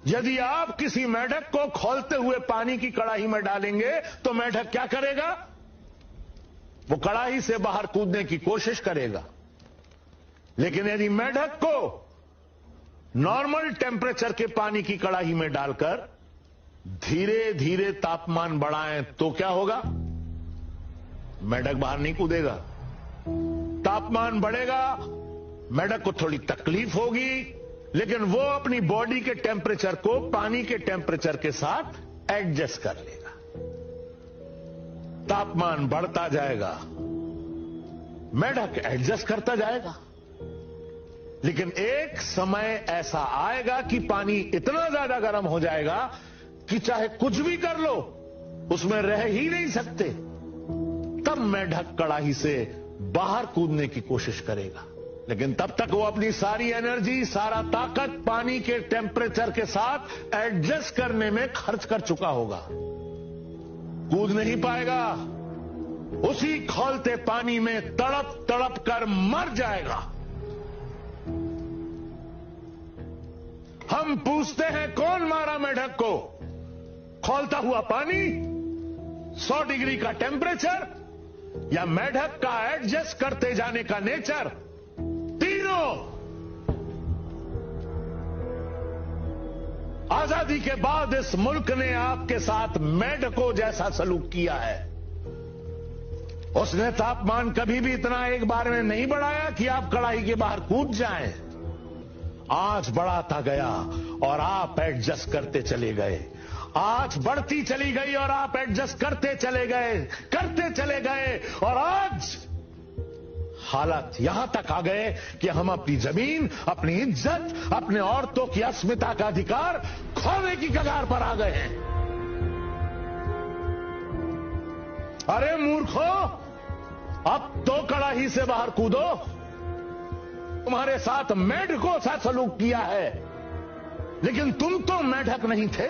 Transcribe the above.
यदि आप किसी मेढक को खौलते हुए पानी की कड़ाही में डालेंगे तो मेढक क्या करेगा? वो कड़ाही से बाहर कूदने की कोशिश करेगा। लेकिन यदि मेढक को नॉर्मल टेम्परेचर के पानी की कड़ाही में डालकर धीरे धीरे तापमान बढ़ाएं तो क्या होगा? मेढक बाहर नहीं कूदेगा। तापमान बढ़ेगा, मेढक को थोड़ी तकलीफ होगी, लेकिन वो अपनी बॉडी के टेम्परेचर को पानी के टेम्परेचर के साथ एडजस्ट कर लेगा। तापमान बढ़ता जाएगा, मेढक एडजस्ट करता जाएगा। लेकिन एक समय ऐसा आएगा कि पानी इतना ज्यादा गर्म हो जाएगा कि चाहे कुछ भी कर लो उसमें रह ही नहीं सकते। तब मेढक कड़ाही से बाहर कूदने की कोशिश करेगा, लेकिन तब तक वो अपनी सारी एनर्जी, सारा ताकत पानी के टेम्परेचर के साथ एडजस्ट करने में खर्च कर चुका होगा। कूद नहीं पाएगा, उसी खौलते पानी में तड़प तड़प कर मर जाएगा। हम पूछते हैं कौन मारा मेढक को? खौलता हुआ पानी, 100 डिग्री का टेम्परेचर, या मेढक का एडजस्ट करते जाने का नेचर? तीनों। आजादी के बाद इस मुल्क ने आपके साथ मेढकों जैसा सलूक किया है। उसने तापमान कभी भी इतना एक बार में नहीं बढ़ाया कि आप कड़ाही के बाहर कूद जाएं। आंच बढ़ाता गया और आप एडजस्ट करते चले गए। आंच बढ़ती चली गई और आप एडजस्ट करते चले गए, और आज हालत यहां तक आ गए कि हम अपनी जमीन, अपनी इज्जत, अपने औरतों की अस्मिता का अधिकार खोने की कगार पर आ गए हैं। अरे मूर्खों, अब तो कड़ाही से बाहर कूदो। तुम्हारे साथ मेढकों सा सलूक किया है, लेकिन तुम तो मेढक नहीं थे।